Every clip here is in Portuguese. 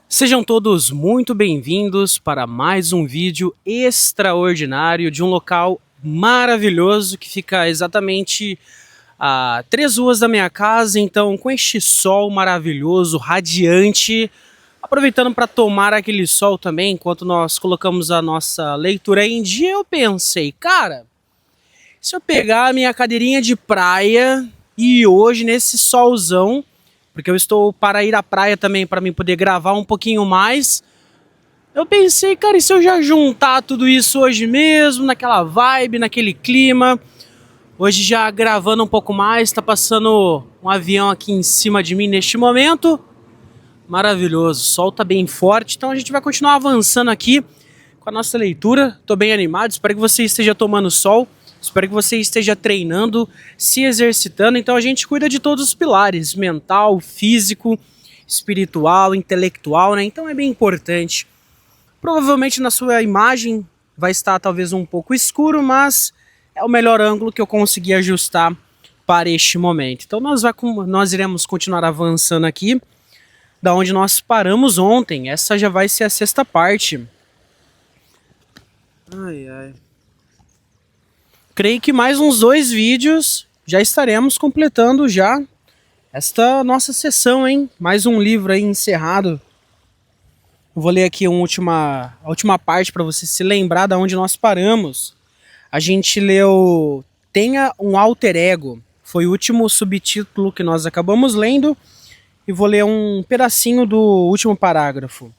Sejam todos muito bem-vindos para mais um vídeo extraordinário de um local maravilhoso que fica exatamente a 3 ruas da minha casa. Então, com este sol maravilhoso, radiante, aproveitando para tomar aquele sol também, enquanto nós colocamos a nossa leitura em dia, eu pensei, cara, se eu pegar a minha cadeirinha de praia e hoje nesse solzão, porque eu estou para ir à praia também para mim poder gravar um pouquinho mais. Eu pensei, cara, e se eu já juntar tudo isso hoje mesmo, naquela vibe, naquele clima, hoje já gravando um pouco mais, tá passando um avião aqui em cima de mim neste momento, maravilhoso, o sol tá bem forte, então a gente vai continuar avançando aqui com a nossa leitura. Tô bem animado, espero que você esteja tomando sol. Espero que você esteja treinando, se exercitando. Então a gente cuida de todos os pilares: mental, físico, espiritual, intelectual, né? Então é bem importante. Provavelmente na sua imagem vai estar talvez um pouco escuro, mas é o melhor ângulo que eu consegui ajustar para este momento. Então nós iremos continuar avançando aqui da onde nós paramos ontem. Essa já vai ser a 6ª parte. Ai, ai. Creio que mais uns 2 vídeos já estaremos completando já esta nossa sessão, hein? Mais um livro aí encerrado. Vou ler aqui a última parte para você se lembrar da onde nós paramos. A gente leu Tenha um Alter Ego. Foi o último subtítulo que nós acabamos lendo. E vou ler um pedacinho do último parágrafo.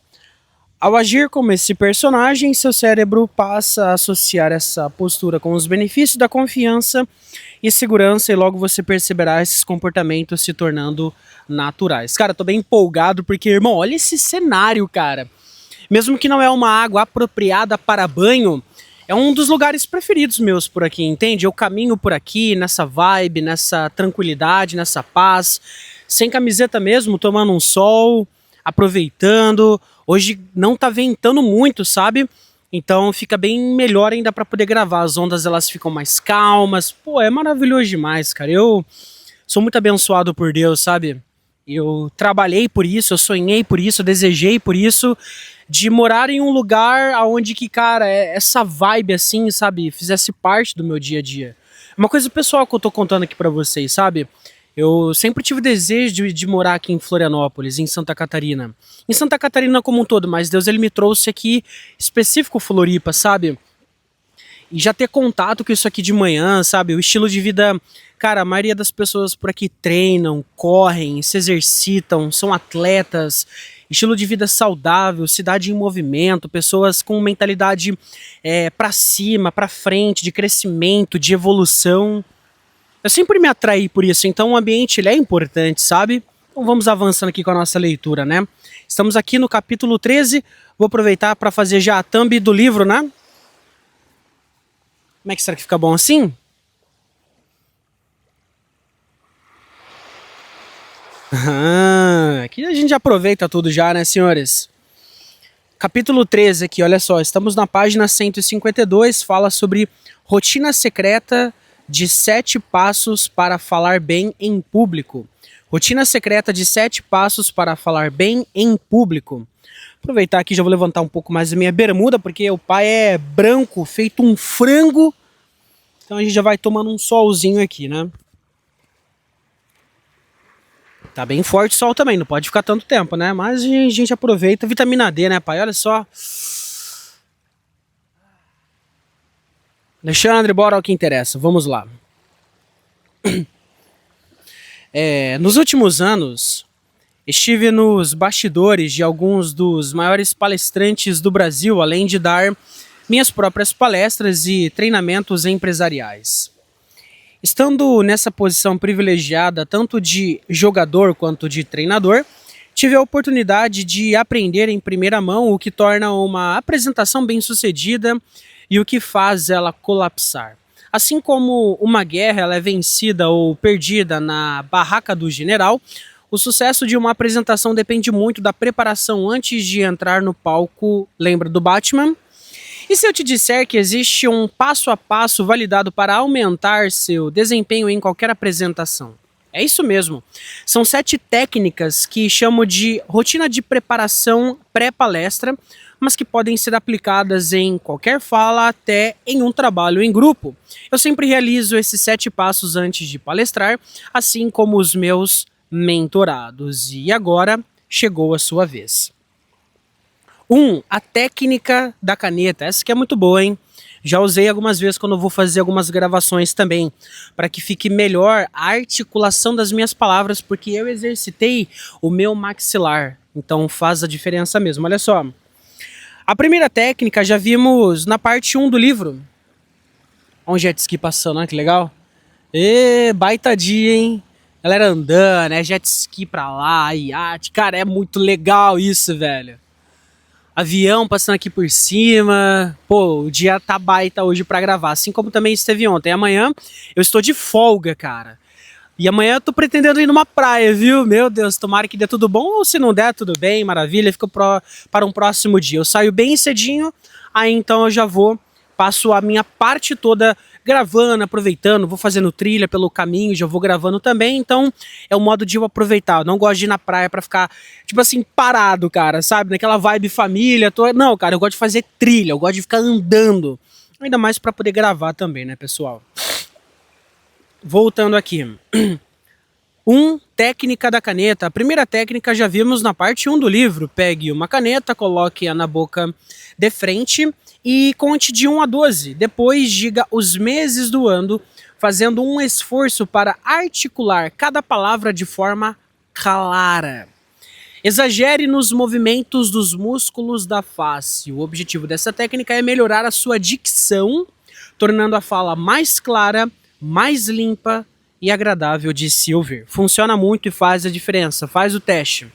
Ao agir como esse personagem, seu cérebro passa a associar essa postura com os benefícios da confiança e segurança, e logo você perceberá esses comportamentos se tornando naturais. Cara, tô bem empolgado porque, irmão, olha esse cenário, cara. Mesmo que não é uma água apropriada para banho, é um dos lugares preferidos meus por aqui, entende? Eu caminho por aqui, nessa vibe, nessa tranquilidade, nessa paz, sem camiseta mesmo, tomando um sol, aproveitando. Hoje não tá ventando muito, sabe? Então fica bem melhor ainda para poder gravar. As ondas elas ficam mais calmas. Pô, é maravilhoso demais, cara. Eu sou muito abençoado por Deus, sabe? Eu trabalhei por isso, eu sonhei por isso, eu desejei por isso, de morar em um lugar onde que, cara, essa vibe assim, sabe, fizesse parte do meu dia a dia. Uma coisa pessoal que eu tô contando aqui pra vocês, sabe? Eu sempre tive desejo de morar aqui em Florianópolis, em Santa Catarina. Em Santa Catarina como um todo, mas Deus ele me trouxe aqui, específico Floripa, sabe? E já ter contato com isso aqui de manhã, sabe? O estilo de vida, cara, a maioria das pessoas por aqui treinam, correm, se exercitam, são atletas, estilo de vida saudável, cidade em movimento, pessoas com mentalidade para cima, para frente, de crescimento, de evolução. Eu sempre me atraí por isso, então o ambiente ele é importante, sabe? Então vamos avançando aqui com a nossa leitura, né? Estamos aqui no capítulo 13, vou aproveitar para fazer já a thumb do livro, né? Como é que será que fica bom assim? Aqui a gente já aproveita tudo já, né, senhores? Capítulo 13 aqui, olha só, estamos na página 152, fala sobre rotina secreta de 7 passos para falar bem em público. Rotina secreta de 7 passos para falar bem em público. Aproveitar aqui, já vou levantar um pouco mais a minha bermuda, porque o pai é branco, feito um frango. Então a gente já vai tomando um solzinho aqui, né? Tá bem forte o sol também, não pode ficar tanto tempo, né? Mas a gente aproveita. Vitamina D, né, pai? Olha só. Alexandre, bora ao que interessa. Vamos lá. Nos últimos anos, estive nos bastidores de alguns dos maiores palestrantes do Brasil, além de dar minhas próprias palestras e treinamentos empresariais. Estando nessa posição privilegiada, tanto de jogador quanto de treinador, tive a oportunidade de aprender em primeira mão o que torna uma apresentação bem-sucedida e o que faz ela colapsar. Assim como uma guerra ela é vencida ou perdida na barraca do general, o sucesso de uma apresentação depende muito da preparação antes de entrar no palco. Lembra do Batman? E se eu te disser que existe um passo a passo validado para aumentar seu desempenho em qualquer apresentação? É isso mesmo. São 7 técnicas que chamo de rotina de preparação pré-palestra, mas que podem ser aplicadas em qualquer fala, até em um trabalho em grupo. Eu sempre realizo esses 7 passos antes de palestrar, assim como os meus mentorados. E agora chegou a sua vez. 1. A técnica da caneta. Essa que é muito boa, hein? Já usei algumas vezes quando eu vou fazer algumas gravações também, para que fique melhor a articulação das minhas palavras, porque eu exercitei o meu maxilar. Então faz a diferença mesmo. Olha só. A primeira técnica já vimos na parte 1 do livro. Olha um jet ski passando, olha que legal. Baita dia, hein? Galera andando, né? Jet ski pra lá, iate. Cara, é muito legal isso, velho. Avião passando aqui por cima. Pô, o dia tá baita hoje pra gravar, assim como também esteve ontem. Amanhã eu estou de folga, cara. E amanhã eu tô pretendendo ir numa praia, viu? Meu Deus, tomara que dê tudo bom, ou se não der, tudo bem, maravilha, fica para um próximo dia. Eu saio bem cedinho, aí então eu já vou, passo a minha parte toda gravando, aproveitando, vou fazendo trilha pelo caminho, já vou gravando também, então é o modo de eu aproveitar. Eu não gosto de ir na praia pra ficar, tipo assim, parado, cara, sabe? Naquela vibe família. Não, cara, eu gosto de fazer trilha, eu gosto de ficar andando. Ainda mais pra poder gravar também, né, pessoal? Voltando aqui. Técnica da caneta. A primeira técnica já vimos na parte 1 do livro. Pegue uma caneta, coloque-a na boca de frente e conte de 1 a 12. Depois diga os meses do ano, fazendo um esforço para articular cada palavra de forma clara. Exagere nos movimentos dos músculos da face. O objetivo dessa técnica é melhorar a sua dicção, tornando a fala mais clara, mais limpa e agradável de se ouvir. Funciona muito e faz a diferença. Faz o teste.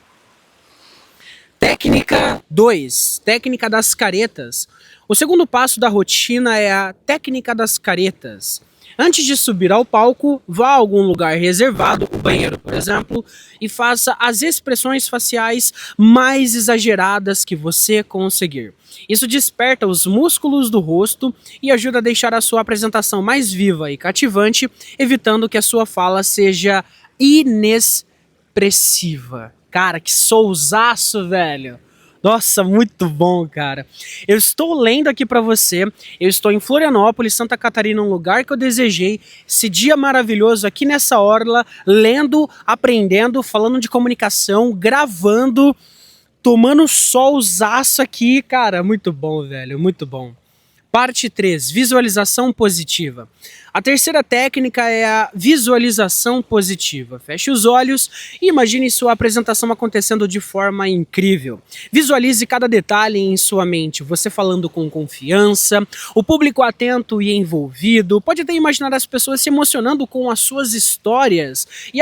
Técnica 2. Técnica das caretas. O segundo passo da rotina é a técnica das caretas. Antes de subir ao palco, vá a algum lugar reservado, o banheiro, por exemplo, e faça as expressões faciais mais exageradas que você conseguir. Isso desperta os músculos do rosto e ajuda a deixar a sua apresentação mais viva e cativante, evitando que a sua fala seja inexpressiva. Cara, que sousaço, velho! Nossa, muito bom, cara. Eu estou lendo aqui pra você. Eu estou em Florianópolis, Santa Catarina, um lugar que eu desejei. Esse dia maravilhoso aqui nessa orla, lendo, aprendendo, falando de comunicação, gravando, tomando solzaço aqui. Cara, muito bom, velho, muito bom. Parte 3, visualização positiva. A terceira técnica é a visualização positiva. Feche os olhos e imagine sua apresentação acontecendo de forma incrível. Visualize cada detalhe em sua mente, você falando com confiança, o público atento e envolvido. Pode até imaginar as pessoas se emocionando com as suas histórias e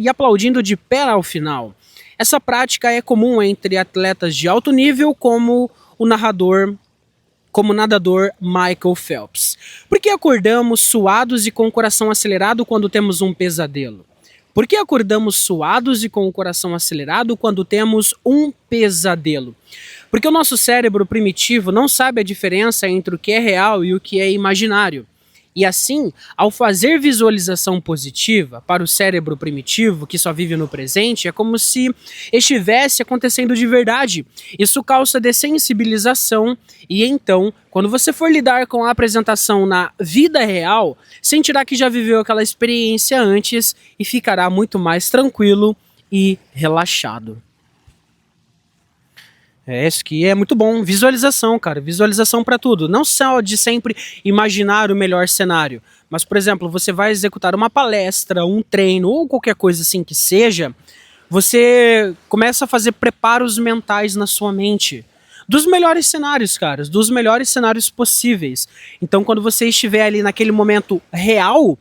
aplaudindo de pé ao final. Essa prática é comum entre atletas de alto nível, como o nadador Michael Phelps. Por que acordamos suados e com o coração acelerado quando temos um pesadelo? Por que acordamos suados e com o coração acelerado quando temos um pesadelo? Porque o nosso cérebro primitivo não sabe a diferença entre o que é real e o que é imaginário. E assim, ao fazer visualização positiva para o cérebro primitivo, que só vive no presente, é como se estivesse acontecendo de verdade. Isso causa dessensibilização e então, quando você for lidar com a apresentação na vida real, sentirá que já viveu aquela experiência antes e ficará muito mais tranquilo e relaxado. Isso que é muito bom. Visualização, cara. Visualização para tudo. Não só de sempre imaginar o melhor cenário. Mas, por exemplo, você vai executar uma palestra, um treino ou qualquer coisa assim que seja. Você começa a fazer preparos mentais na sua mente. Dos melhores cenários, cara. Dos melhores cenários possíveis. Então, quando você estiver ali naquele momento real,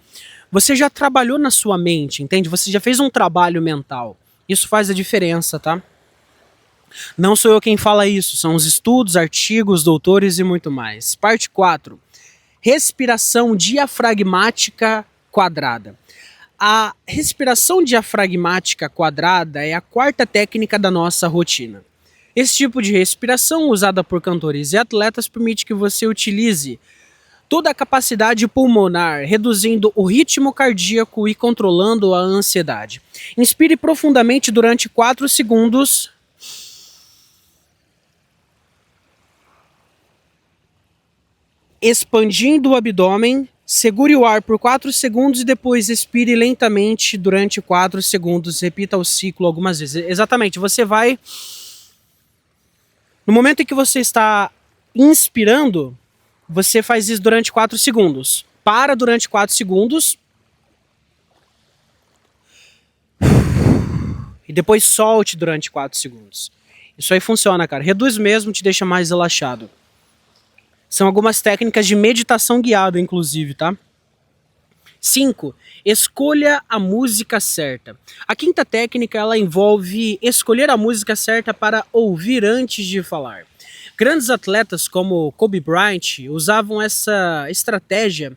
você já trabalhou na sua mente, entende? Você já fez um trabalho mental. Isso faz a diferença, tá? Não sou eu quem fala isso, são os estudos, artigos, doutores e muito mais. Parte 4. Respiração diafragmática quadrada. A respiração diafragmática quadrada é a quarta técnica da nossa rotina. Esse tipo de respiração, usada por cantores e atletas, permite que você utilize toda a capacidade pulmonar, reduzindo o ritmo cardíaco e controlando a ansiedade. Inspire profundamente durante 4 segundos. Expandindo o abdômen, segure o ar por 4 segundos e depois expire lentamente durante 4 segundos. Repita o ciclo algumas vezes. Exatamente, você vai... No momento em que você está inspirando, você faz isso durante 4 segundos. Para durante 4 segundos. E depois solte durante 4 segundos. Isso aí funciona, cara. Reduz mesmo, te deixa mais relaxado. São algumas técnicas de meditação guiada, inclusive, tá? 5. Escolha a música certa. A quinta técnica, ela envolve escolher a música certa para ouvir antes de falar. Grandes atletas como Kobe Bryant usavam essa estratégia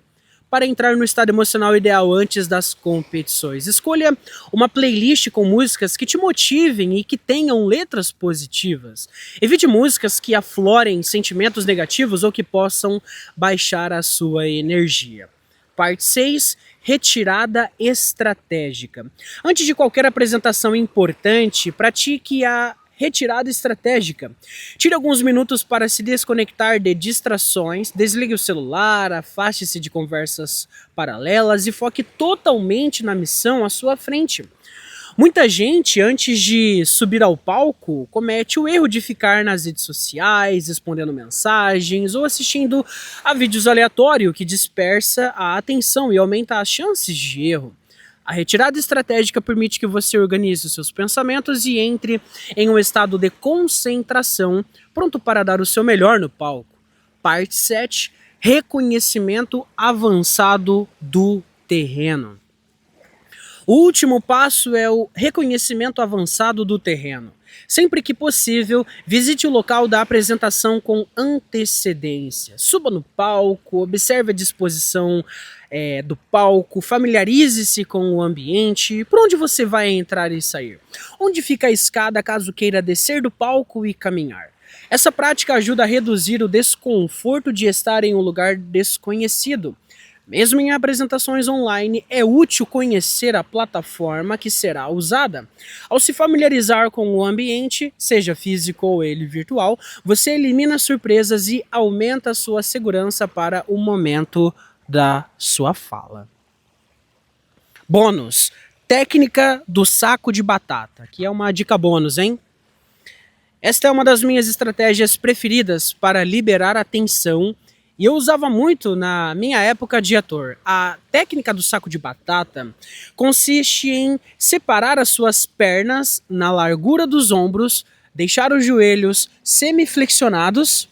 para entrar no estado emocional ideal antes das competições. Escolha uma playlist com músicas que te motivem e que tenham letras positivas. Evite músicas que aflorem sentimentos negativos ou que possam baixar a sua energia. Parte 6. Retirada estratégica. Antes de qualquer apresentação importante, pratique a retirada estratégica. Tire alguns minutos para se desconectar de distrações, desligue o celular, afaste-se de conversas paralelas e foque totalmente na missão à sua frente. Muita gente, antes de subir ao palco, comete o erro de ficar nas redes sociais, respondendo mensagens ou assistindo a vídeos aleatórios que dispersa a atenção e aumenta as chances de erro. A retirada estratégica permite que você organize os seus pensamentos e entre em um estado de concentração, pronto para dar o seu melhor no palco. Parte 7. Reconhecimento avançado do terreno. O último passo é o reconhecimento avançado do terreno. Sempre que possível, visite o local da apresentação com antecedência. Suba no palco, observe a disposição do palco, familiarize-se com o ambiente, por onde você vai entrar e sair. Onde fica a escada caso queira descer do palco e caminhar. Essa prática ajuda a reduzir o desconforto de estar em um lugar desconhecido. Mesmo em apresentações online, é útil conhecer a plataforma que será usada. Ao se familiarizar com o ambiente, seja físico ou ele virtual, você elimina surpresas e aumenta a sua segurança para o momento da sua fala. Bônus. Técnica do saco de batata, que é uma dica bônus, hein? Esta é uma das minhas estratégias preferidas para liberar a tensão e eu usava muito na minha época de ator. A técnica do saco de batata consiste em separar as suas pernas na largura dos ombros, deixar os joelhos semiflexionados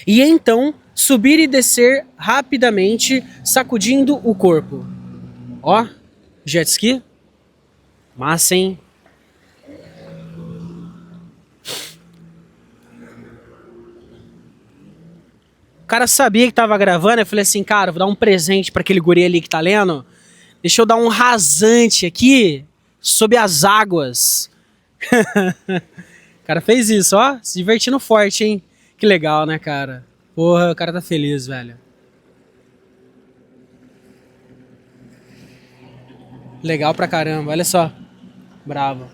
e então subir e descer rapidamente, sacudindo o corpo. Ó, jet ski. Massa, hein? O cara sabia que tava gravando, eu falei assim, cara, vou dar um presente pra aquele guri ali que tá lendo. Deixa eu dar um rasante aqui, sob as águas. O cara fez isso, ó, se divertindo forte, hein? Que legal, né, cara? Porra, o cara tá feliz, velho. Legal pra caramba, olha só. Bravo.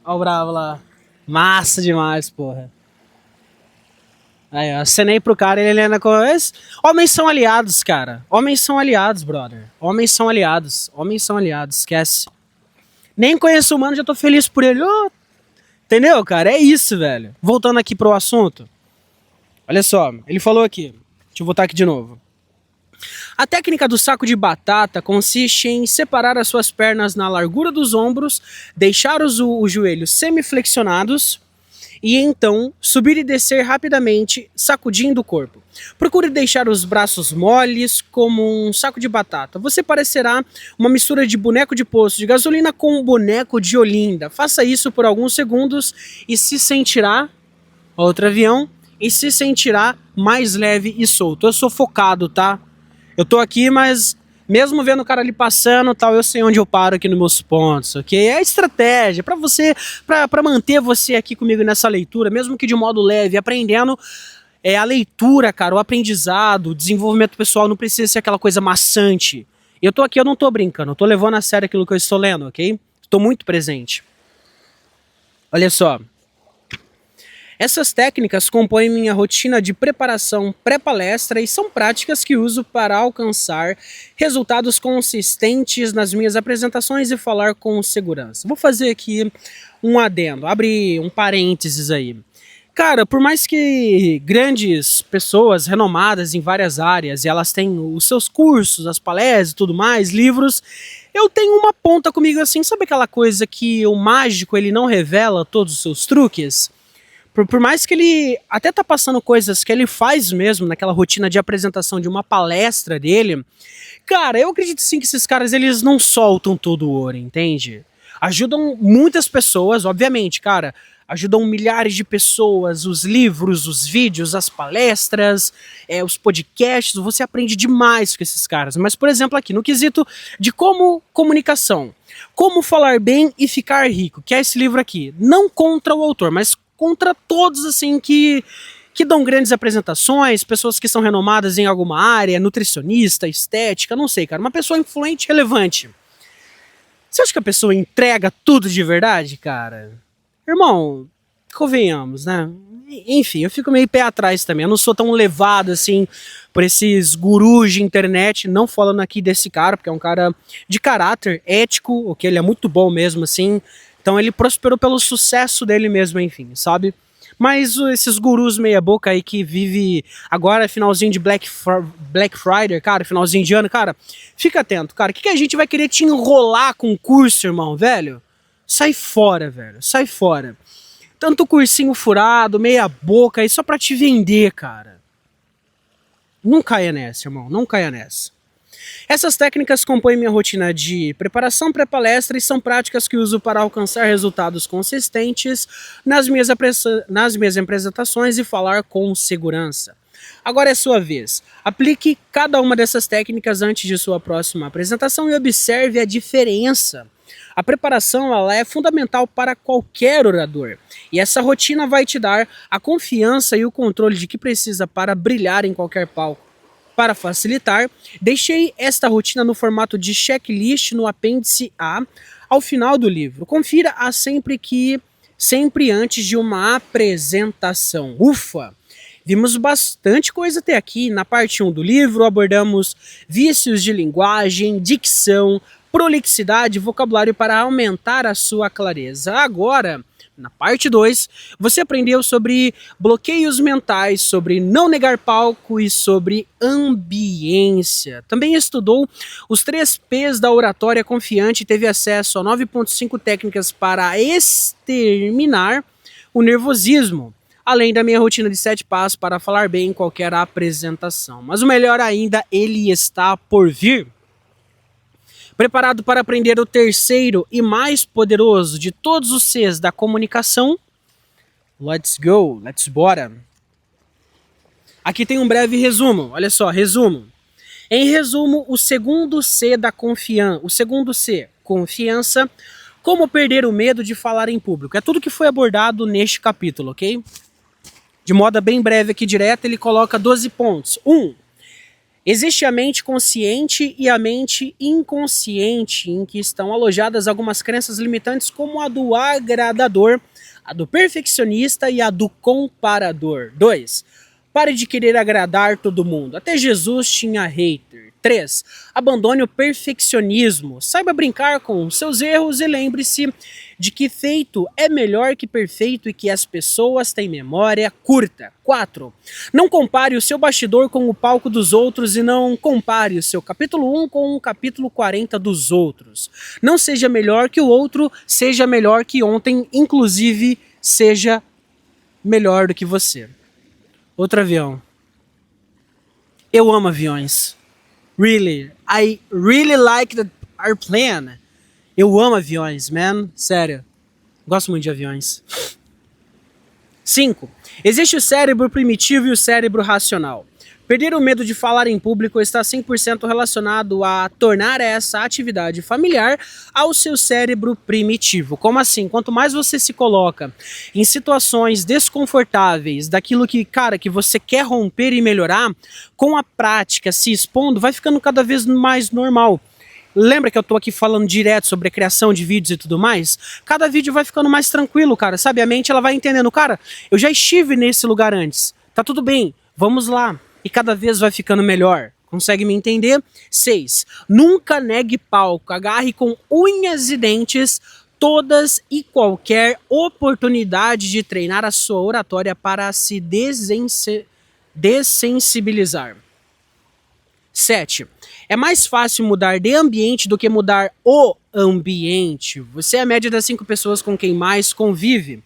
Ó o bravo lá. Massa demais, porra. Aí, ó, acenei pro cara, ele anda com... Homens são aliados, cara. Homens são aliados, brother. Homens são aliados. Homens são aliados, esquece. Nem conheço o mano, já tô feliz por ele. Oh, entendeu, cara? É isso, velho. Voltando aqui pro assunto. Olha só, ele falou aqui. Deixa eu voltar aqui de novo. A técnica do saco de batata consiste em separar as suas pernas na largura dos ombros, deixar os joelhos semiflexionados e então subir e descer rapidamente, sacudindo o corpo. Procure deixar os braços moles como um saco de batata. Você parecerá uma mistura de boneco de poço de gasolina com um boneco de Olinda. Faça isso por alguns segundos e se sentirá... Outro avião. E se sentirá mais leve e solto. Eu sou focado, tá? Eu tô aqui, mas Mesmo vendo o cara ali passando, tal, eu sei onde eu paro aqui nos meus pontos, ok? É estratégia para você, para manter você aqui comigo nessa leitura, mesmo que de modo leve, aprendendo. A leitura, cara, o aprendizado, o desenvolvimento pessoal não precisa ser aquela coisa maçante. Eu tô aqui, eu não tô brincando, eu tô levando a sério aquilo que eu estou lendo, ok? Tô muito presente. Olha só. Essas técnicas compõem minha rotina de preparação pré-palestra e são práticas que uso para alcançar resultados consistentes nas minhas apresentações e falar com segurança. Vou fazer aqui um adendo, abre um parênteses aí. Cara, por mais que grandes pessoas renomadas em várias áreas e elas têm os seus cursos, as palestras e tudo mais, livros, eu tenho uma ponta comigo assim, sabe aquela coisa que o mágico ele não revela todos os seus truques? Por mais que ele até tá passando coisas que ele faz mesmo naquela rotina de apresentação de uma palestra dele, cara, eu acredito sim que esses caras eles não soltam todo o ouro, entende? Ajudam muitas pessoas, obviamente, cara, ajudam milhares de pessoas, os livros, os vídeos, as palestras, os podcasts, você aprende demais com esses caras. Mas, por exemplo, aqui no quesito de comunicação, como falar bem e ficar rico, que é esse livro aqui, não contra o autor, mas contra todos, assim, que dão grandes apresentações, pessoas que são renomadas em alguma área, nutricionista, estética, não sei, cara, uma pessoa influente, relevante. Você acha que a pessoa entrega tudo de verdade, cara? Irmão, convenhamos, né? Enfim, eu fico meio pé atrás também. Eu não sou tão levado assim por esses gurus de internet, não falando aqui desse cara, porque é um cara de caráter ético, ok? Ele é muito bom mesmo, assim. Então ele prosperou pelo sucesso dele mesmo, enfim, sabe? Mas esses gurus meia boca aí que vive agora finalzinho de Black Friday, cara, finalzinho de ano, cara, fica atento, cara. O que a gente vai querer te enrolar com curso, irmão, velho? Sai fora, velho, sai fora. Tanto cursinho furado, meia boca aí só pra te vender, cara. Não caia nessa, irmão, não caia nessa. Essas técnicas compõem minha rotina de preparação pré-palestra e são práticas que uso para alcançar resultados consistentes nas minhas apresentações e falar com segurança. Agora é sua vez. Aplique cada uma dessas técnicas antes de sua próxima apresentação e observe a diferença. A preparação ela é fundamental para qualquer orador. E essa rotina vai te dar a confiança e o controle de que precisa para brilhar em qualquer palco. Para facilitar, deixei esta rotina no formato de checklist no apêndice A ao final do livro. Confira-a sempre antes de uma apresentação. Ufa! Vimos bastante coisa até aqui. Na parte 1 do livro abordamos vícios de linguagem, dicção, prolixidade, vocabulário para aumentar a sua clareza. Agora, na parte 2, você aprendeu sobre bloqueios mentais, sobre não negar palco e sobre ambiência. Também estudou os 3 P's da oratória confiante e teve acesso a 9.5 técnicas para exterminar o nervosismo, além da minha rotina de 7 passos para falar bem em qualquer apresentação. Mas o melhor ainda, ele está por vir. Preparado para aprender o terceiro e mais poderoso de todos os Cs da comunicação? Let's go, let's bora. Aqui tem um breve resumo, olha só, resumo. Em resumo, o segundo C da confiança, o segundo C, confiança, como perder o medo de falar em público. É tudo que foi abordado neste capítulo, ok? De modo bem breve aqui direto, ele coloca 12 pontos. 1. Existe a mente consciente e a mente inconsciente, em que estão alojadas algumas crenças limitantes como a do agradador, a do perfeccionista e a do comparador. 2. Pare de querer agradar todo mundo. Até Jesus tinha hater. 3. Abandone o perfeccionismo. Saiba brincar com seus erros e lembre-se de que feito é melhor que perfeito e que as pessoas têm memória curta. 4. Não compare o seu bastidor com o palco dos outros e não compare o seu capítulo 1 com o capítulo 40 dos outros. Não seja melhor que o outro, seja melhor que ontem, inclusive seja melhor do que você. Outro avião. Eu amo aviões. Really. I really like the airplane. Eu amo aviões, man. Sério. Gosto muito de aviões. 5. Existe o cérebro primitivo e o cérebro racional. Perder o medo de falar em público está 100% relacionado a tornar essa atividade familiar ao seu cérebro primitivo. Como assim? Quanto mais você se coloca em situações desconfortáveis daquilo que, cara, que você quer romper e melhorar, com a prática, se expondo, vai ficando cada vez mais normal. Lembra que eu tô aqui falando direto sobre a criação de vídeos e tudo mais? Cada vídeo vai ficando mais tranquilo, cara. Sabe, a mente ela vai entendendo, cara, eu já estive nesse lugar antes. Tá tudo bem, vamos lá. E cada vez vai ficando melhor. Consegue me entender? 6. Nunca negue palco. Agarre com unhas e dentes todas e qualquer oportunidade de treinar a sua oratória para se dessensibilizar. 7. É mais fácil mudar de ambiente do que mudar o ambiente. Você é a média das 5 pessoas com quem mais convive.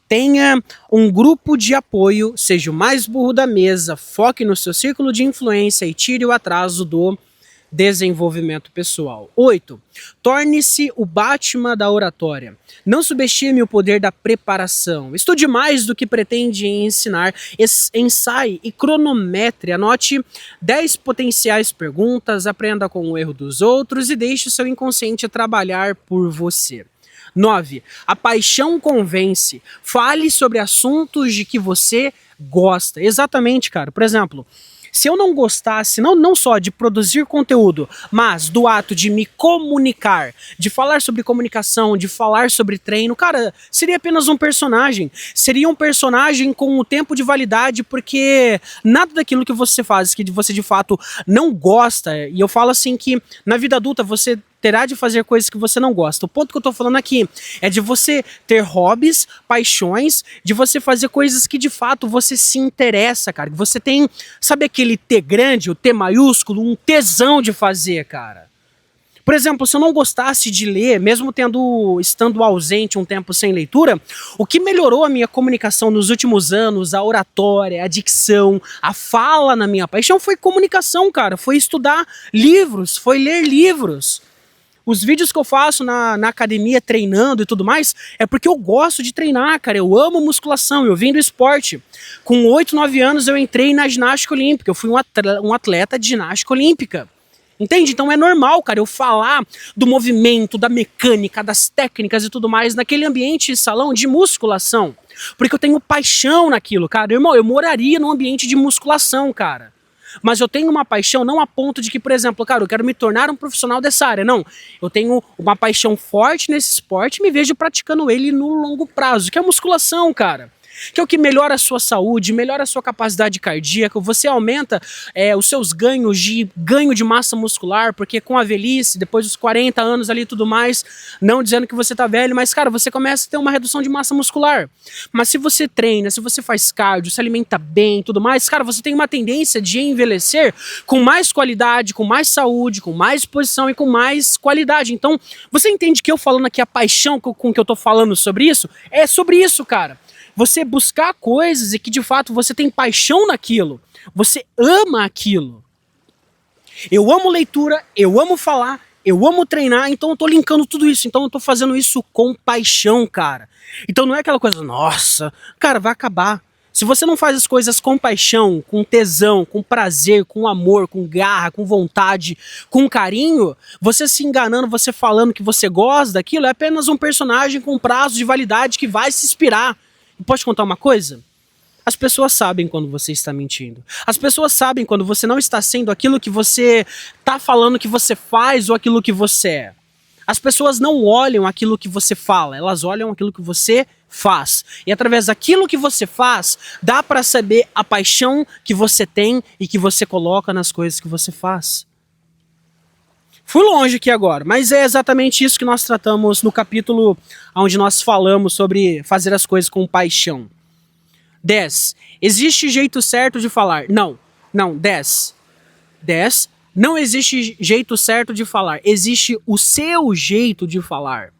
Tenha um grupo de apoio, seja o mais burro da mesa, foque no seu círculo de influência e tire o atraso do desenvolvimento pessoal. 8. Torne-se o Batman da oratória. Não subestime o poder da preparação. Estude mais do que pretende ensinar. Ensaie e cronometre. Anote 10 potenciais perguntas, aprenda com o erro dos outros e deixe o seu inconsciente trabalhar por você. 9. A paixão convence. Fale sobre assuntos de que você gosta. Exatamente, cara. Por exemplo, se eu não gostasse, não só de produzir conteúdo, mas do ato de me comunicar, de falar sobre comunicação, de falar sobre treino, cara, seria apenas um personagem. Seria um personagem com o tempo de validade, porque nada daquilo que você faz, que você de fato não gosta, e eu falo assim que na vida adulta você terá de fazer coisas que você não gosta. O ponto que eu tô falando aqui é de você ter hobbies, paixões, de você fazer coisas que de fato você se interessa, cara. Que você tem, sabe aquele T grande, o T maiúsculo, um tesão de fazer, cara. Por exemplo, se eu não gostasse de ler, mesmo estando ausente um tempo sem leitura, o que melhorou a minha comunicação nos últimos anos, a oratória, a dicção, a fala na minha paixão foi comunicação, cara. Foi estudar livros, foi ler livros. Os vídeos que eu faço na academia treinando e tudo mais é porque eu gosto de treinar, cara. Eu amo musculação, eu vim do esporte. Com 8, 9 anos eu entrei na ginástica olímpica. Eu fui um atleta de ginástica olímpica. Entende? Então é normal, cara, eu falar do movimento, da mecânica, das técnicas e tudo mais naquele ambiente de salão de musculação. Porque eu tenho paixão naquilo, cara. Irmão, eu moraria num ambiente de musculação, cara. Mas eu tenho uma paixão não a ponto de que, por exemplo, cara, eu quero me tornar um profissional dessa área. Não, eu tenho uma paixão forte nesse esporte e me vejo praticando ele no longo prazo, que é a musculação, cara. Que é o que melhora a sua saúde, melhora a sua capacidade cardíaca, você aumenta os seus ganho de massa muscular, porque com a velhice, depois dos 40 anos ali e tudo mais, não dizendo que você tá velho, mas cara, você começa a ter uma redução de massa muscular. Mas se você treina, se você faz cardio, se alimenta bem e tudo mais, cara, você tem uma tendência de envelhecer com mais qualidade, com mais saúde, com mais disposição e com mais qualidade. Então, você entende que eu falando aqui a paixão com que eu tô falando sobre isso? É sobre isso, cara. Você buscar coisas e que de fato você tem paixão naquilo. Você ama aquilo. Eu amo leitura, eu amo falar, eu amo treinar, então eu tô linkando tudo isso. Então eu tô fazendo isso com paixão, cara. Então não é aquela coisa, nossa, cara, vai acabar. Se você não faz as coisas com paixão, com tesão, com prazer, com amor, com garra, com vontade, com carinho, você se enganando, você falando que você gosta daquilo, é apenas um personagem com prazo de validade que vai se expirar. Pode contar uma coisa? As pessoas sabem quando você está mentindo. As pessoas sabem quando você não está sendo aquilo que você está falando que você faz ou aquilo que você é. As pessoas não olham aquilo que você fala, elas olham aquilo que você faz. E através daquilo que você faz, dá para saber a paixão que você tem e que você coloca nas coisas que você faz. Fui longe aqui agora, mas é exatamente isso que nós tratamos no capítulo onde nós falamos sobre fazer as coisas com paixão. 10. Existe jeito certo de falar? Não. 10. Não existe jeito certo de falar. Existe o seu jeito de falar.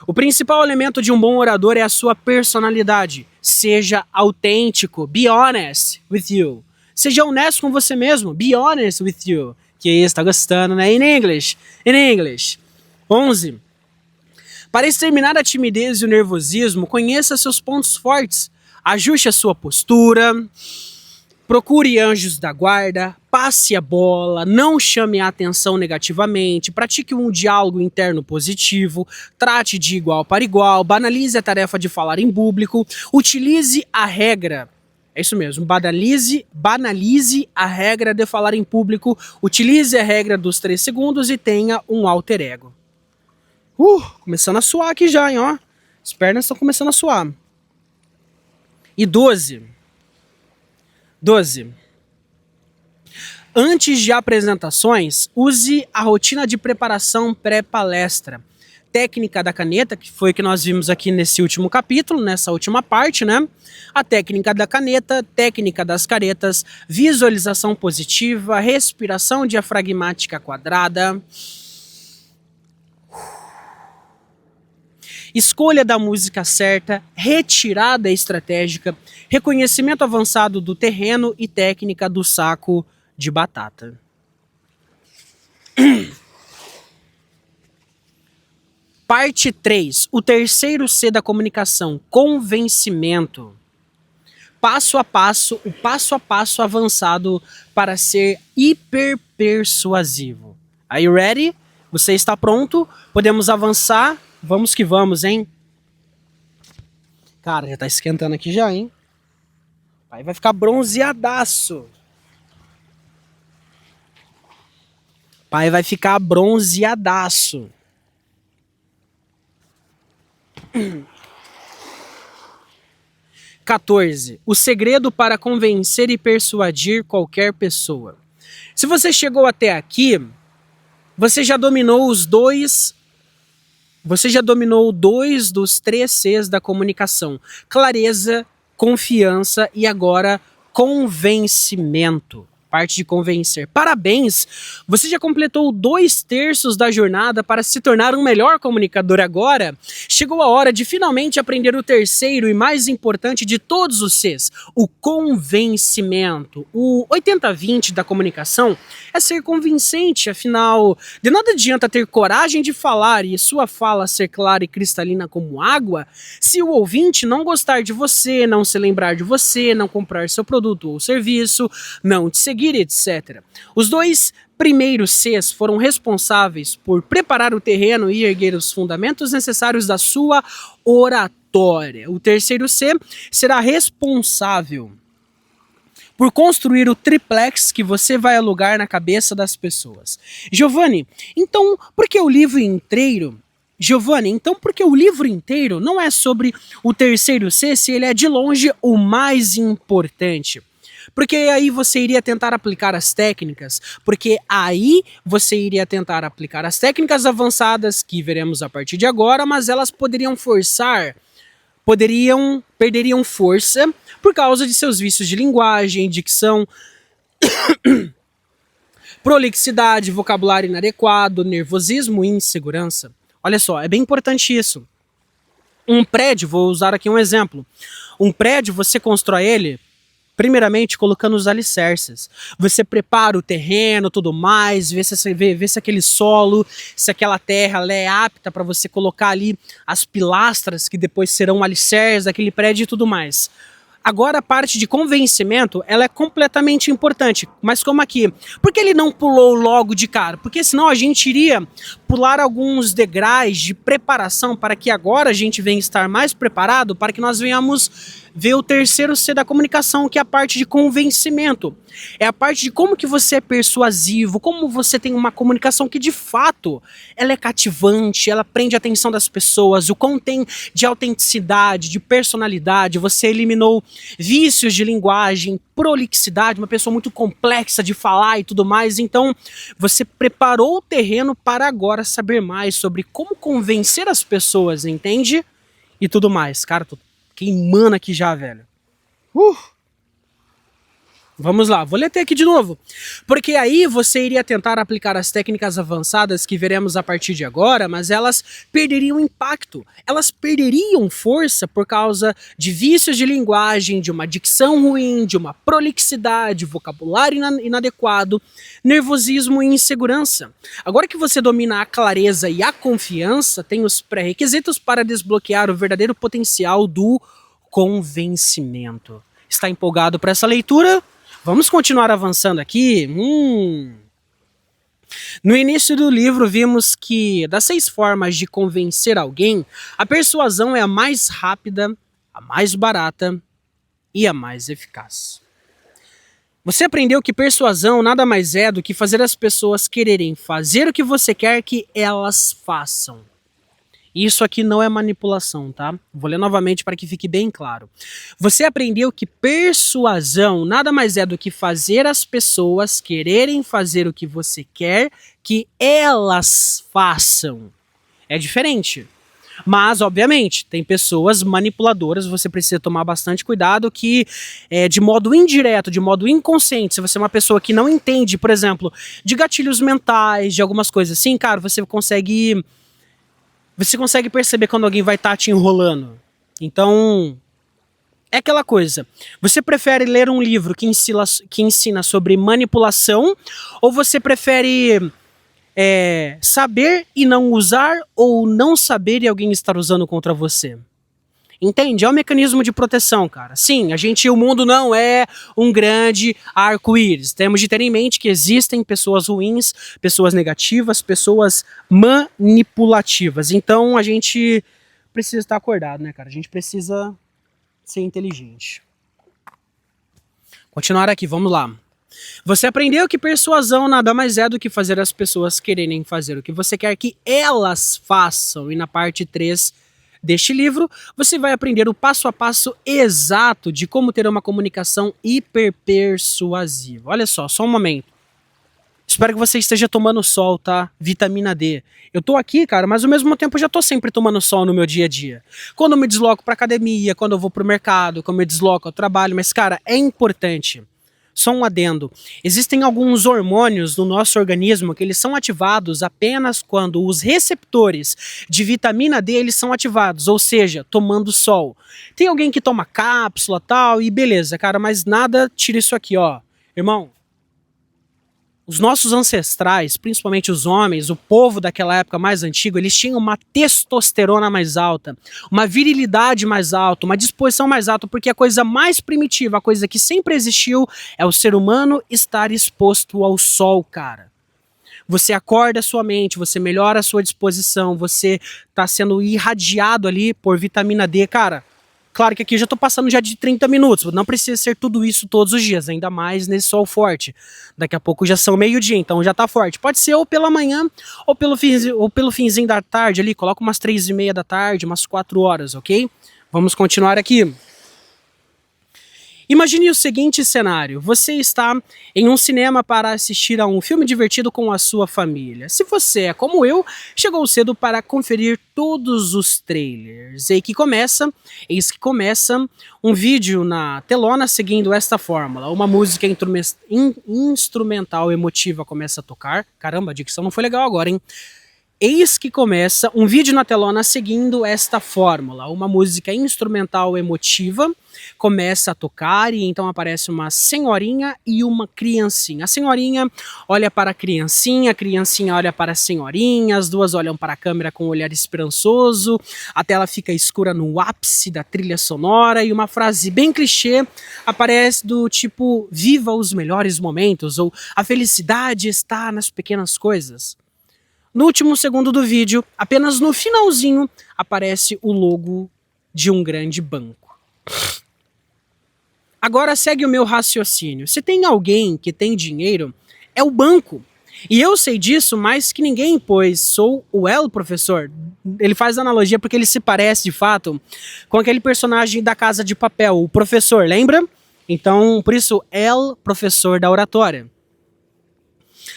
O principal elemento de um bom orador é a sua personalidade. Seja autêntico. Be honest with you. Seja honesto com você mesmo. Be honest with you. Que isso, tá gostando, né? In English. 11. Para exterminar a timidez e o nervosismo, conheça seus pontos fortes. Ajuste a sua postura. Procure anjos da guarda, passe a bola, não chame a atenção negativamente, pratique um diálogo interno positivo, trate de igual para igual, banalize a tarefa de falar em público, utilize a regra. É isso mesmo, banalize a regra de falar em público, utilize a regra dos 3 segundos e tenha um alter ego. Começando a suar aqui já, hein, ó. As pernas estão começando a suar. E 12. Antes de apresentações, use a rotina de preparação pré-palestra. Técnica da caneta, que foi que nós vimos aqui nesse último capítulo, nessa última parte, né? A técnica da caneta, técnica das caretas, visualização positiva, respiração diafragmática quadrada, escolha da música certa, retirada estratégica, reconhecimento avançado do terreno e técnica do saco de batata. Parte 3. O terceiro C da comunicação, convencimento. Passo a passo, o passo a passo avançado para ser hiperpersuasivo. Are you ready? Você está pronto? Podemos avançar? Vamos que vamos, hein? Cara, já tá esquentando aqui já, hein? Aí vai ficar bronzeadaço. Pai vai ficar bronzeadaço. 14. O segredo para convencer e persuadir qualquer pessoa. Se você chegou até aqui, você já dominou dois dos 3 Cs da comunicação. Clareza, confiança e agora convencimento. Parte de convencer. Parabéns! Você já completou 2/3 da jornada para se tornar um melhor comunicador agora. Chegou a hora de finalmente aprender o terceiro e mais importante de todos os Cs, o convencimento. O 80-20 da comunicação é ser convincente, afinal, de nada adianta ter coragem de falar e sua fala ser clara e cristalina como água, se o ouvinte não gostar de você, não se lembrar de você, não comprar seu produto ou serviço, não te seguir, etc. Os 2 primeiros Cs foram responsáveis por preparar o terreno e erguer os fundamentos necessários da sua oratória. O terceiro C será responsável por construir o triplex que você vai alugar na cabeça das pessoas. Giovanni, então por que o livro inteiro? Não é sobre o terceiro C, se ele é de longe o mais importante? Porque aí você iria tentar aplicar as técnicas, avançadas que veremos a partir de agora, mas elas perderiam força por causa de seus vícios de linguagem, dicção, prolixidade, vocabulário inadequado, nervosismo e insegurança. Olha só, é bem importante isso. Um prédio, vou usar aqui um exemplo. Um prédio, você constrói ele primeiramente colocando os alicerces. Você prepara o terreno, tudo mais, vê se aquele solo, se aquela terra ela é apta para você colocar ali as pilastras que depois serão alicerces daquele prédio e tudo mais. Agora a parte de convencimento, ela é completamente importante. Mas como aqui? Por que ele não pulou logo de cara? Porque senão a gente iria pular alguns degraus de preparação para que agora a gente venha estar mais preparado para que nós venhamos ver o terceiro C da comunicação, que é a parte de convencimento. É a parte de como que você é persuasivo, como você tem uma comunicação que de fato ela é cativante, ela prende a atenção das pessoas, o quão tem de autenticidade, de personalidade, você eliminou vícios de linguagem, prolixidade, uma pessoa muito complexa de falar e tudo mais, então você preparou o terreno para agora saber mais sobre como convencer as pessoas, entende? E tudo mais. Cara, tô queimando aqui já, velho. Vamos lá, vou ler até aqui de novo. Porque aí você iria tentar aplicar as técnicas avançadas que veremos a partir de agora, mas elas perderiam impacto. Elas perderiam força por causa de vícios de linguagem, de uma dicção ruim, de uma prolixidade, vocabulário inadequado, nervosismo e insegurança. Agora que você domina a clareza e a confiança, tem os pré-requisitos para desbloquear o verdadeiro potencial do convencimento. Está empolgado para essa leitura? Vamos continuar avançando aqui. No início do livro, vimos que das 6 formas de convencer alguém, a persuasão é a mais rápida, a mais barata e a mais eficaz. Você aprendeu que persuasão nada mais é do que fazer as pessoas quererem fazer o que você quer que elas façam. Isso aqui não é manipulação, tá? Vou ler novamente para que fique bem claro. Você aprendeu que persuasão nada mais é do que fazer as pessoas quererem fazer o que você quer que elas façam. É diferente. Mas, obviamente, tem pessoas manipuladoras, você precisa tomar bastante cuidado que, de modo indireto, de modo inconsciente, se você é uma pessoa que não entende, por exemplo, de gatilhos mentais, de algumas coisas assim, cara, você consegue perceber quando alguém vai estar te enrolando. Então, é aquela coisa. Você prefere ler um livro que ensina sobre manipulação ou você prefere saber e não usar ou não saber e alguém estar usando contra você? Entende? É um mecanismo de proteção, cara. Sim, o mundo não é um grande arco-íris. Temos de ter em mente que existem pessoas ruins, pessoas negativas, pessoas manipulativas. Então a gente precisa estar acordado, né, cara? A gente precisa ser inteligente. Continuar aqui, vamos lá. Você aprendeu que persuasão nada mais é do que fazer as pessoas quererem fazer o que você quer que elas façam. E na parte 3 deste livro, você vai aprender o passo a passo exato de como ter uma comunicação hiperpersuasiva. Olha só um momento. Espero que você esteja tomando sol, tá? Vitamina D. Eu tô aqui, cara, mas ao mesmo tempo eu já tô sempre tomando sol no meu dia a dia. Quando eu me desloco pra academia, quando eu vou pro mercado, quando eu me desloco ao trabalho, mas, cara, é importante. Só um adendo. Existem alguns hormônios no nosso organismo que eles são ativados apenas quando os receptores de vitamina D eles são ativados, ou seja, tomando sol. Tem alguém que toma cápsula tal e beleza, cara, mas nada tira isso aqui, ó. Irmão, os nossos ancestrais, principalmente os homens, o povo daquela época mais antiga, eles tinham uma testosterona mais alta, uma virilidade mais alta, uma disposição mais alta, porque a coisa mais primitiva, a coisa que sempre existiu, é o ser humano estar exposto ao sol, cara. Você acorda a sua mente, você melhora a sua disposição, você tá sendo irradiado ali por vitamina D, cara. Claro que aqui eu já tô passando já de 30 minutos, não precisa ser tudo isso todos os dias, ainda mais nesse sol forte. Daqui a pouco já são meio-dia, então já tá forte. Pode ser ou pela manhã ou pelo finzinho da tarde ali, coloca umas 3:30 da tarde, umas 4 horas, ok? Vamos continuar aqui. Imagine o seguinte cenário: você está em um cinema para assistir a um filme divertido com a sua família. Se você é como eu, chegou cedo para conferir todos os trailers. Eis que começa um vídeo na telona seguindo esta fórmula. Uma música instrumental emotiva começa a tocar. Caramba, a dicção não foi legal agora, hein? Eis que começa um vídeo na telona seguindo esta fórmula. Uma música instrumental emotiva começa a tocar e então aparece uma senhorinha e uma criancinha. A senhorinha olha para a criancinha olha para a senhorinha, as duas olham para a câmera com um olhar esperançoso, a tela fica escura no ápice da trilha sonora e uma frase bem clichê aparece do tipo: viva os melhores momentos, ou a felicidade está nas pequenas coisas. No último segundo do vídeo, apenas no finalzinho, aparece o logo de um grande banco. Agora segue o meu raciocínio. Se tem alguém que tem dinheiro, é o banco. E eu sei disso mais que ninguém, pois sou o El Professor. Ele faz analogia porque ele se parece, de fato, com aquele personagem da Casa de Papel, o professor, lembra? Então, por isso, El Professor da oratória.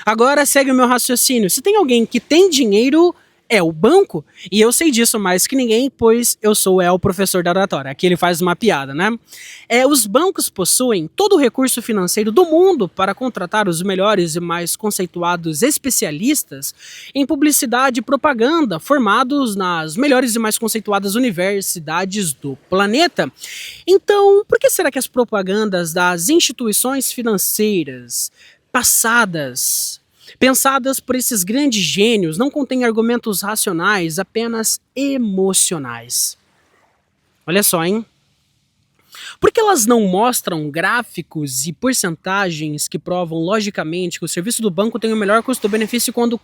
Agora segue o meu raciocínio. Se tem alguém que tem dinheiro, é o banco. E eu sei disso mais que ninguém, pois eu sou o professor da oratória. Aqui ele faz uma piada, né? Os bancos possuem todo o recurso financeiro do mundo para contratar os melhores e mais conceituados especialistas em publicidade e propaganda, formados nas melhores e mais conceituadas universidades do planeta. Então, por que será que as propagandas das instituições financeiras pensadas por esses grandes gênios, não contêm argumentos racionais, apenas emocionais? Olha só, hein? Porque elas não mostram gráficos e porcentagens que provam logicamente que o serviço do banco tem o melhor custo-benefício quando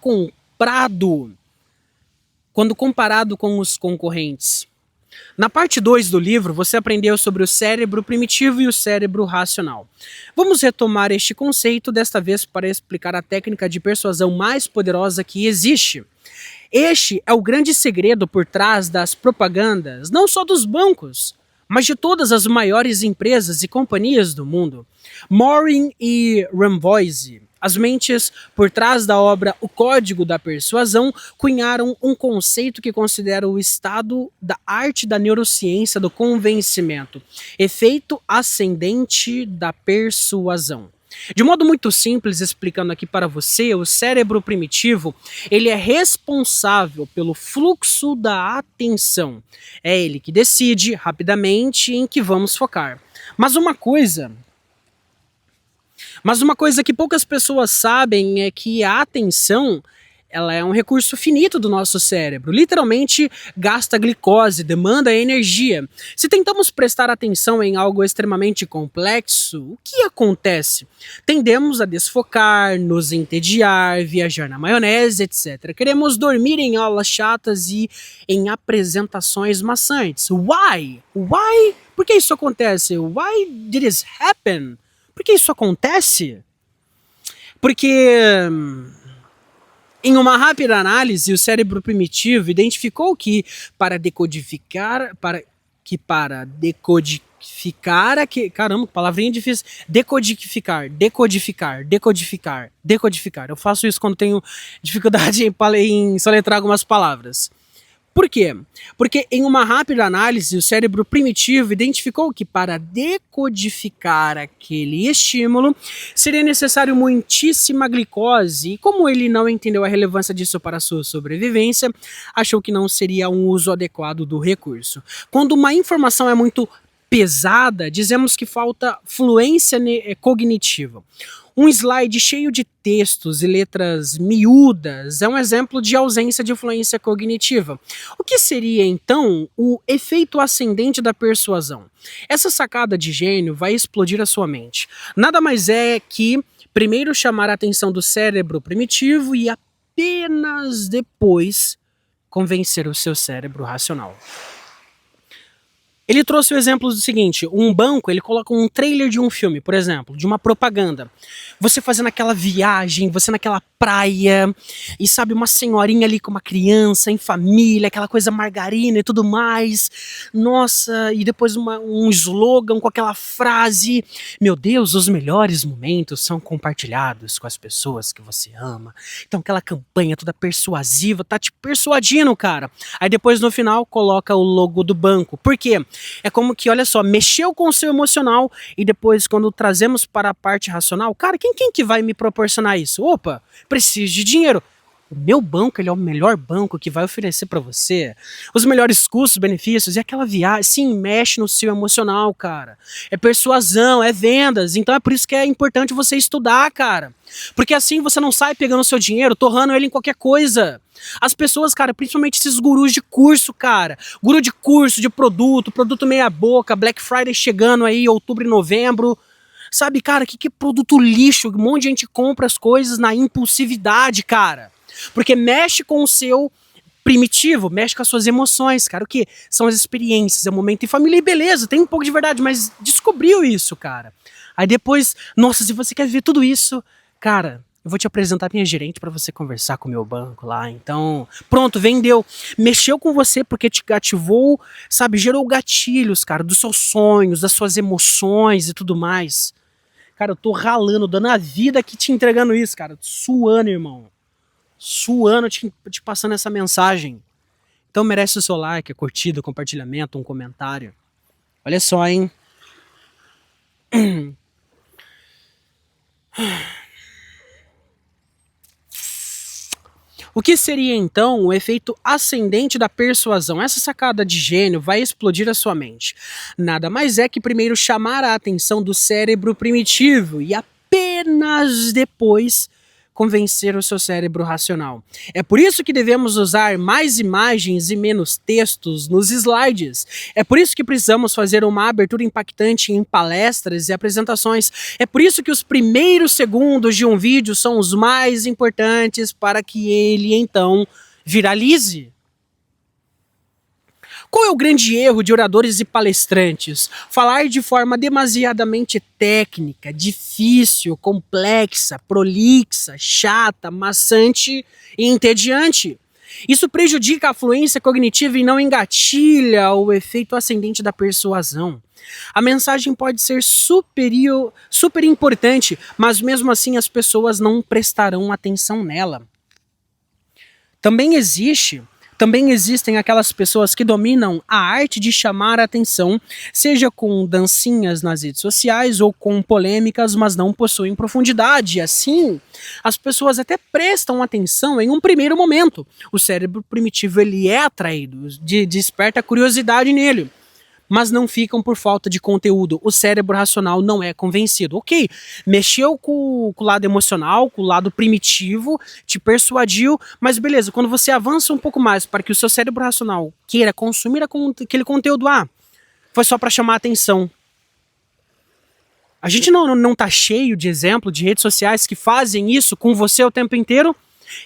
comparado com os concorrentes. Na parte 2 do livro, você aprendeu sobre o cérebro primitivo e o cérebro racional. Vamos retomar este conceito, desta vez para explicar a técnica de persuasão mais poderosa que existe. Este é o grande segredo por trás das propagandas, não só dos bancos, mas de todas as maiores empresas e companhias do mundo. Morin e Ramvoise, as mentes por trás da obra O Código da Persuasão, cunharam um conceito que considera o estado da arte da neurociência do convencimento, efeito ascendente da persuasão. De modo muito simples, explicando aqui para você, o cérebro primitivo, ele é responsável pelo fluxo da atenção. É ele que decide rapidamente em que vamos focar. Mas uma coisa que poucas pessoas sabem é que a atenção, ela é um recurso finito do nosso cérebro. Literalmente gasta glicose, demanda energia. Se tentamos prestar atenção em algo extremamente complexo, o que acontece? Tendemos a desfocar, nos entediar, viajar na maionese, etc. Queremos dormir em aulas chatas e em apresentações maçantes. Why? Why? Por que isso acontece? Why did this happen? Por que isso acontece? Porque em uma rápida análise, o cérebro primitivo identificou que para decodificar, caramba, que palavrinha difícil, decodificar. Eu faço isso quando tenho dificuldade em soletrar algumas palavras. Por quê? Porque em uma rápida análise, o cérebro primitivo identificou que para decodificar aquele estímulo seria necessário muitíssima glicose, e como ele não entendeu a relevância disso para a sua sobrevivência, achou que não seria um uso adequado do recurso. Quando uma informação é muito pesada, dizemos que falta fluência cognitiva. Um slide cheio de textos e letras miúdas é um exemplo de ausência de fluência cognitiva. O que seria, então, o efeito ascendente da persuasão? Essa sacada de gênio vai explodir a sua mente. Nada mais é que primeiro chamar a atenção do cérebro primitivo e apenas depois convencer o seu cérebro racional. Ele trouxe o exemplo do seguinte: um banco, ele coloca um trailer de um filme, por exemplo, de uma propaganda. Você fazendo aquela viagem, você naquela praia, e sabe, uma senhorinha ali com uma criança, em família, aquela coisa margarina e tudo mais. Nossa, e depois um slogan com aquela frase: meu Deus, os melhores momentos são compartilhados com as pessoas que você ama. Então aquela campanha toda persuasiva, tá te persuadindo, cara. Aí depois no final coloca o logo do banco. Por quê? É como que, olha só, mexeu com o seu emocional e depois quando trazemos para a parte racional, cara, quem que vai me proporcionar isso? Opa, preciso de dinheiro. O meu banco, ele é o melhor banco que vai oferecer para você os melhores custos, benefícios, e aquela viagem, sim, mexe no seu emocional, cara. É persuasão, é vendas, então é por isso que é importante você estudar, cara. Porque assim você não sai pegando o seu dinheiro, torrando ele em qualquer coisa. As pessoas, cara, principalmente esses gurus de curso, cara. Guru de curso, de produto meia boca, Black Friday chegando aí, outubro e novembro. Sabe, cara, que produto lixo, um monte de gente compra as coisas na impulsividade, cara. Porque mexe com o seu primitivo, mexe com as suas emoções, cara. O que? São as experiências, é o momento em família e beleza, tem um pouco de verdade, mas descobriu isso, cara. Aí depois, nossa, se você quer ver tudo isso, cara, eu vou te apresentar minha gerente para você conversar com o meu banco lá. Então, pronto, vendeu. Mexeu com você porque te ativou, sabe, gerou gatilhos, cara, dos seus sonhos, das suas emoções e tudo mais. Cara, eu tô ralando, dando a vida aqui te entregando isso, cara. Suando, irmão. Suando, te passando essa mensagem. Então merece o seu like, a curtida, o compartilhamento, um comentário. Olha só, hein? O que seria então o efeito ascendente da persuasão? Essa sacada de gênio vai explodir a sua mente. Nada mais é que primeiro chamar a atenção do cérebro primitivo e apenas depois convencer o seu cérebro racional. É por isso que devemos usar mais imagens e menos textos nos slides. É por isso que precisamos fazer uma abertura impactante em palestras e apresentações. É por isso que os primeiros segundos de um vídeo são os mais importantes para que ele, então, viralize. Qual é o grande erro de oradores e palestrantes? Falar de forma demasiadamente técnica, difícil, complexa, prolixa, chata, maçante e entediante. Isso prejudica a fluência cognitiva e não engatilha o efeito ascendente da persuasão. A mensagem pode ser super importante, mas mesmo assim as pessoas não prestarão atenção nela. Também existem aquelas pessoas que dominam a arte de chamar a atenção, seja com dancinhas nas redes sociais ou com polêmicas, mas não possuem profundidade. Assim, as pessoas até prestam atenção em um primeiro momento. O cérebro primitivo ele é atraído, desperta curiosidade nele, mas não ficam por falta de conteúdo. O cérebro racional não é convencido. Ok, mexeu com o lado emocional, com o lado primitivo, te persuadiu, mas beleza, quando você avança um pouco mais para que o seu cérebro racional queira consumir aquele conteúdo, foi só para chamar a atenção. A gente não tá cheio de exemplo de redes sociais que fazem isso com você o tempo inteiro?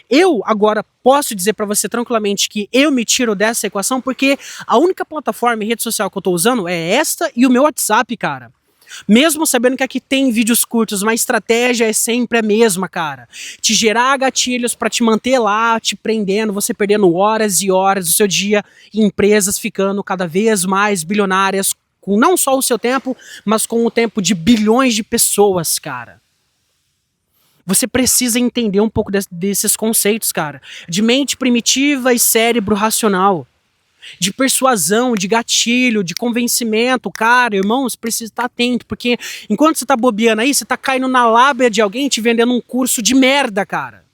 Eu agora posso dizer para você tranquilamente que eu me tiro dessa equação porque a única plataforma e rede social que eu tô usando é esta e o meu WhatsApp, cara. Mesmo sabendo que aqui tem vídeos curtos, mas a estratégia é sempre a mesma, cara. Te gerar gatilhos para te manter lá, te prendendo, você perdendo horas e horas do seu dia e empresas ficando cada vez mais bilionárias com não só o seu tempo, mas com o tempo de bilhões de pessoas, cara. Você precisa entender um pouco desses conceitos, cara. De mente primitiva e cérebro racional. De persuasão, de gatilho, de convencimento. Cara, irmão, você precisa estar atento. Porque enquanto você tá bobeando aí, você tá caindo na lábia de alguém te vendendo um curso de merda, cara.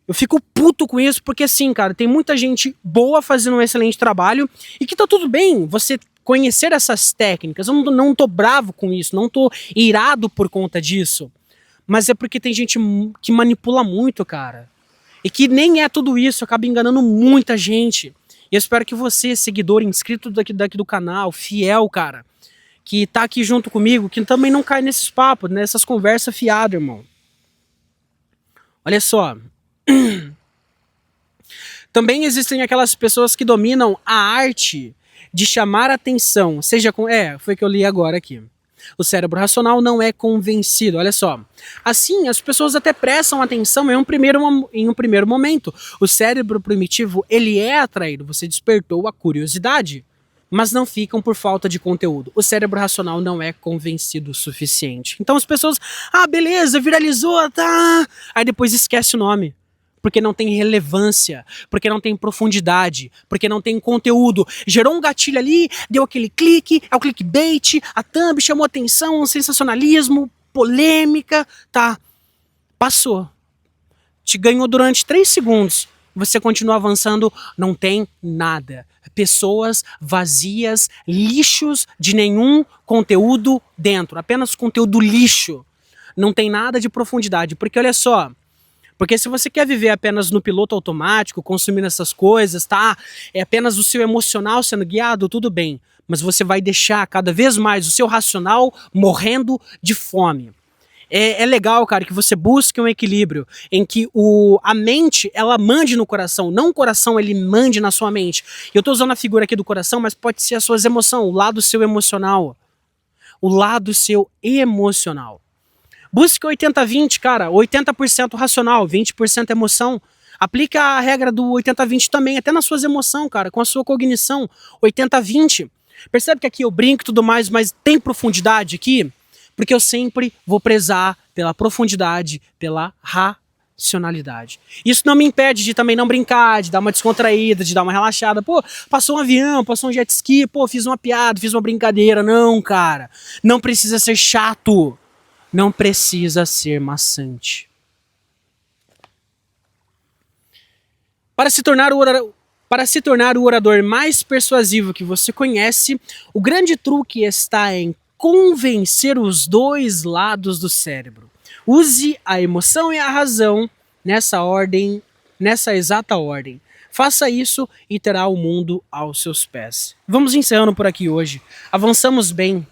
Eu fico puto com isso porque, assim, cara, tem muita gente boa fazendo um excelente trabalho e que tá tudo bem você conhecer essas técnicas. Eu não tô bravo com isso, não tô irado por conta disso. Mas é porque tem gente que manipula muito, cara. E que nem é tudo isso, acaba enganando muita gente. E eu espero que você, seguidor, inscrito daqui do canal, fiel, cara, que tá aqui junto comigo, que também não cai nesses papos, nessas conversas fiadas, irmão. Olha só. Também existem aquelas pessoas que dominam a arte de chamar a atenção, seja com... foi o que eu li agora aqui. O cérebro racional não é convencido, olha só. Assim, as pessoas até prestam atenção em um primeiro momento. O cérebro primitivo, ele é atraído, você despertou a curiosidade, mas não ficam por falta de conteúdo. O cérebro racional não é convencido o suficiente. Então as pessoas, beleza, viralizou, tá. Aí depois esquece o nome. Porque não tem relevância, porque não tem profundidade, porque não tem conteúdo. Gerou um gatilho ali, deu aquele clique, é o clickbait, a thumb chamou atenção, sensacionalismo, polêmica, tá. Passou. Te ganhou durante 3 segundos. Você continua avançando, não tem nada. Pessoas vazias, lixos de nenhum conteúdo dentro. Apenas conteúdo lixo. Não tem nada de profundidade. Porque olha só... Porque se você quer viver apenas no piloto automático, consumindo essas coisas, tá? É apenas o seu emocional sendo guiado, tudo bem. Mas você vai deixar cada vez mais o seu racional morrendo de fome. É legal, cara, que você busque um equilíbrio em que a mente, ela mande no coração, não o coração, ele mande na sua mente. Eu tô usando a figura aqui do coração, mas pode ser as suas emoções, o lado seu emocional. O lado seu emocional. Busque 80-20, cara. 80% racional, 20% emoção. Aplica a regra do 80-20 também, até nas suas emoções, cara, com a sua cognição. 80-20. Percebe que aqui eu brinco e tudo mais, mas tem profundidade aqui? Porque eu sempre vou prezar pela profundidade, pela racionalidade. Isso não me impede de também não brincar, de dar uma descontraída, de dar uma relaxada. Pô, passou um avião, passou um jet ski, pô, fiz uma piada, fiz uma brincadeira. Não, cara. Não precisa ser chato. Não precisa ser maçante. Para se tornar o orador mais persuasivo que você conhece, o grande truque está em convencer os dois lados do cérebro. Use a emoção e a razão nessa ordem, nessa exata ordem. Faça isso e terá o mundo aos seus pés. Vamos encerrando por aqui hoje. Avançamos bem.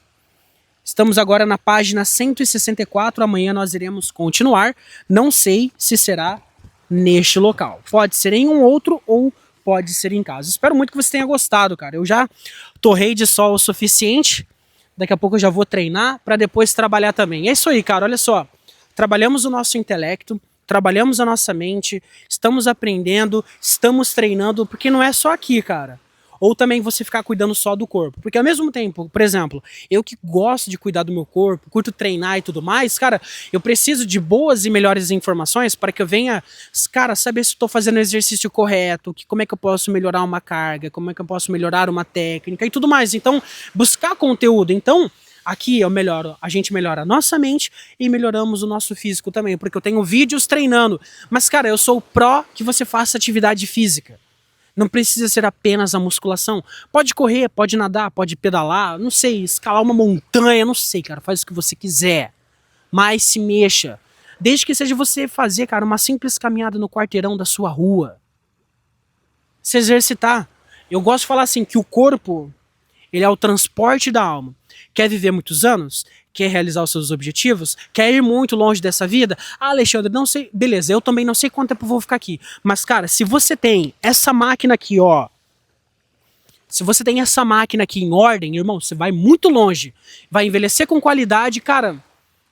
Estamos agora na página 164. Amanhã nós iremos continuar. Não sei se será neste local. Pode ser em um outro ou pode ser em casa. Espero muito que você tenha gostado, cara. Eu já torrei de sol o suficiente. Daqui a pouco eu já vou treinar para depois trabalhar também. É isso aí, cara. Olha só. Trabalhamos o nosso intelecto, trabalhamos a nossa mente, estamos aprendendo, estamos treinando, porque não é só aqui, cara. Ou também você ficar cuidando só do corpo. Porque ao mesmo tempo, por exemplo, eu que gosto de cuidar do meu corpo, curto treinar e tudo mais, cara, eu preciso de boas e melhores informações para que eu venha, cara, saber se estou fazendo o exercício correto, como é que eu posso melhorar uma carga, como é que eu posso melhorar uma técnica e tudo mais. Então, buscar conteúdo. Então, aqui a gente melhora a nossa mente e melhoramos o nosso físico também, porque eu tenho vídeos treinando. Mas, cara, eu sou pró que você faça atividade física. Não precisa ser apenas a musculação. Pode correr, pode nadar, pode pedalar, não sei, escalar uma montanha, não sei, cara, faz o que você quiser. Mas se mexa. Desde que seja você fazer, cara, uma simples caminhada no quarteirão da sua rua. Se exercitar. Eu gosto de falar assim, que o corpo, ele é o transporte da alma. Quer viver muitos anos? Quer realizar os seus objetivos? Quer ir muito longe dessa vida? Ah, Alexandre, não sei. Beleza, eu também não sei quanto tempo eu vou ficar aqui. Mas, cara, se você tem essa máquina aqui, ó. Se você tem essa máquina aqui em ordem, irmão, você vai muito longe. Vai envelhecer com qualidade, cara.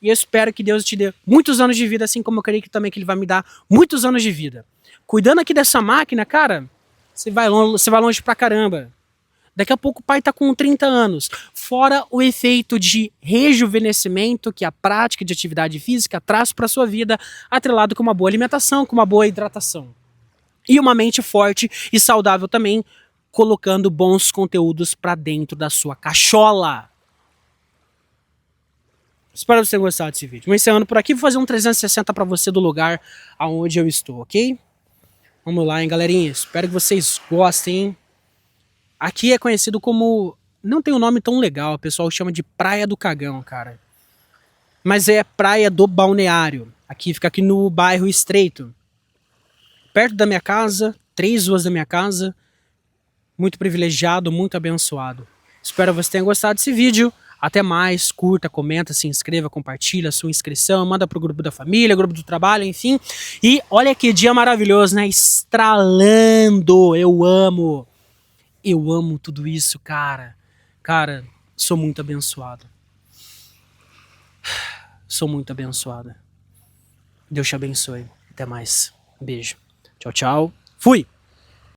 E eu espero que Deus te dê muitos anos de vida, assim como eu creio que também que Ele vai me dar muitos anos de vida. Cuidando aqui dessa máquina, cara, você vai longe pra caramba. Daqui a pouco o pai tá com 30 anos. Fora o efeito de rejuvenescimento que a prática de atividade física traz para sua vida, atrelado com uma boa alimentação, com uma boa hidratação. E uma mente forte e saudável também, colocando bons conteúdos para dentro da sua cachola. Espero que você tenha gostado desse vídeo. Vou encerrando por aqui, vou fazer um 360 para você do lugar aonde eu estou, ok? Vamos lá, hein, galerinha. Espero que vocês gostem, hein? Aqui é conhecido como... Não tem um nome tão legal, o pessoal chama de Praia do Cagão, cara. Mas é Praia do Balneário. Aqui fica aqui no bairro Estreito. Perto da minha casa, 3 ruas da minha casa. Muito privilegiado, muito abençoado. Espero que você tenha gostado desse vídeo. Até mais, curta, comenta, se inscreva, compartilha a sua inscrição, manda pro grupo da família, grupo do trabalho, enfim. E olha que dia maravilhoso, né? Estralando, eu amo. Eu amo tudo isso, cara. Cara, sou muito abençoado. Sou muito abençoada. Deus te abençoe. Até mais. Beijo. Tchau, tchau. Fui!